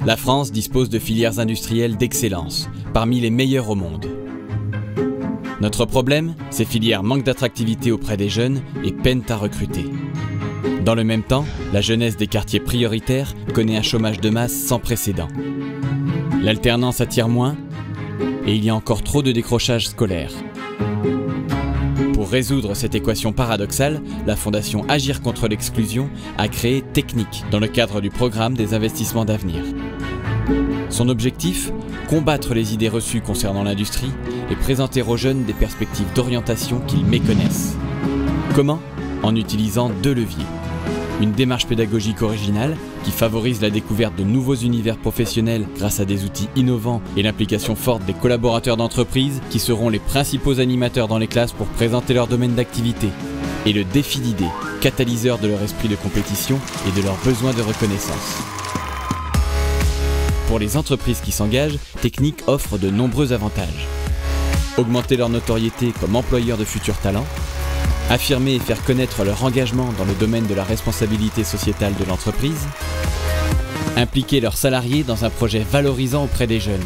La France dispose de filières industrielles d'excellence, parmi les meilleures au monde. Notre problème, ces filières manquent d'attractivité auprès des jeunes et peinent à recruter. Dans le même temps, la jeunesse des quartiers prioritaires connaît un chômage de masse sans précédent. L'alternance attire moins et il y a encore trop de décrochage scolaire. Pour résoudre cette équation paradoxale, la Fondation Agir contre l'exclusion a créé Technic dans le cadre du programme des investissements d'avenir. Son objectif, combattre les idées reçues concernant l'industrie et présenter aux jeunes des perspectives d'orientation qu'ils méconnaissent. Comment ? En utilisant deux leviers. Une démarche pédagogique originale qui favorise la découverte de nouveaux univers professionnels grâce à des outils innovants et l'implication forte des collaborateurs d'entreprise qui seront les principaux animateurs dans les classes pour présenter leur domaine d'activité. Et le défi d'idées, catalyseur de leur esprit de compétition et de leur besoin de reconnaissance. Pour les entreprises qui s'engagent, Technic offre de nombreux avantages. Augmenter leur notoriété comme employeur de futurs talents, affirmer et faire connaître leur engagement dans le domaine de la responsabilité sociétale de l'entreprise, impliquer leurs salariés dans un projet valorisant auprès des jeunes,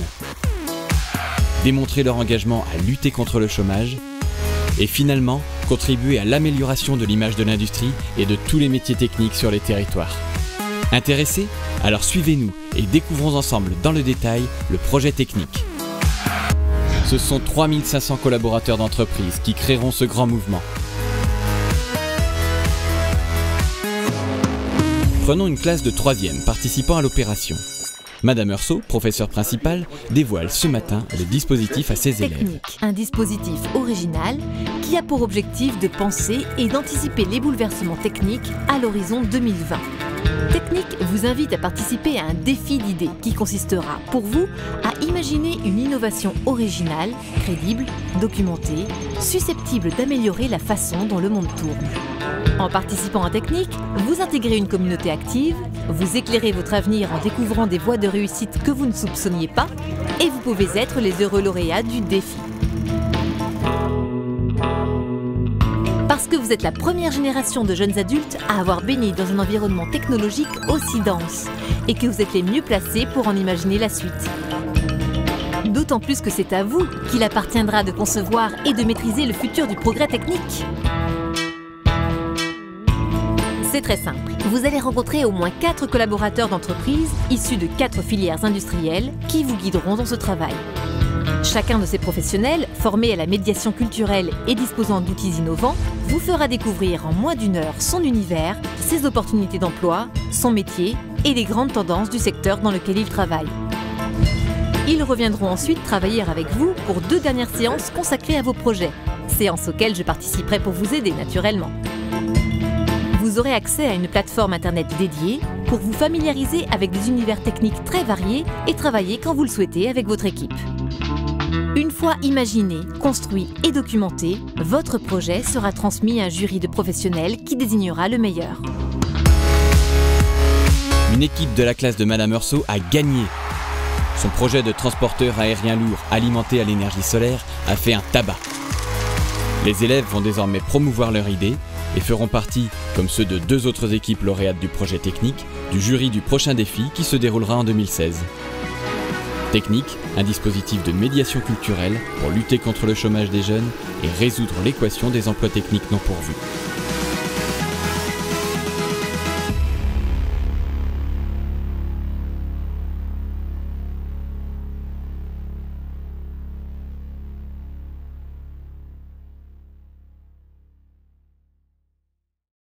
démontrer leur engagement à lutter contre le chômage et finalement contribuer à l'amélioration de l'image de l'industrie et de tous les métiers techniques sur les territoires. Intéressés ? Alors suivez-nous et découvrons ensemble dans le détail le projet Technic. Ce sont 3500 collaborateurs d'entreprise qui créeront ce grand mouvement. Prenons une classe de 3e participant à l'opération. Madame Heursault, professeure principale, dévoile ce matin le dispositif à ses élèves. Technic, un dispositif original qui a pour objectif de penser et d'anticiper les bouleversements techniques à l'horizon 2020. Technic vous invite à participer à un défi d'idées qui consistera pour vous à imaginer une innovation originale, crédible, documentée, susceptible d'améliorer la façon dont le monde tourne. En participant à Technic, vous intégrez une communauté active, vous éclairez votre avenir en découvrant des voies de réussite que vous ne soupçonniez pas et vous pouvez être les heureux lauréats du défi. Parce que vous êtes la première génération de jeunes adultes à avoir baigné dans un environnement technologique aussi dense et que vous êtes les mieux placés pour en imaginer la suite. D'autant plus que c'est à vous qu'il appartiendra de concevoir et de maîtriser le futur du progrès technique. C'est très simple. Vous allez rencontrer au moins 4 collaborateurs d'entreprise issus de 4 filières industrielles qui vous guideront dans ce travail. Chacun de ces professionnels, formés à la médiation culturelle et disposant d'outils innovants, vous fera découvrir en moins d'1 heure son univers, ses opportunités d'emploi, son métier et les grandes tendances du secteur dans lequel il travaille. Ils reviendront ensuite travailler avec vous pour 2 dernières séances consacrées à vos projets, séances auxquelles je participerai pour vous aider naturellement. Vous aurez accès à une plateforme internet dédiée pour vous familiariser avec des univers techniques très variés et travailler quand vous le souhaitez avec votre équipe. Une fois imaginé, construit et documenté, votre projet sera transmis à un jury de professionnels qui désignera le meilleur. Une équipe de la classe de Madame Heursault a gagné. Son projet de transporteur aérien lourd alimenté à l'énergie solaire a fait un tabac. Les élèves vont désormais promouvoir leur idée et feront partie, comme ceux de 2 autres équipes lauréates du projet Technic, du jury du prochain défi qui se déroulera en 2016. Technic, un dispositif de médiation culturelle pour lutter contre le chômage des jeunes et résoudre l'équation des emplois techniques non pourvus.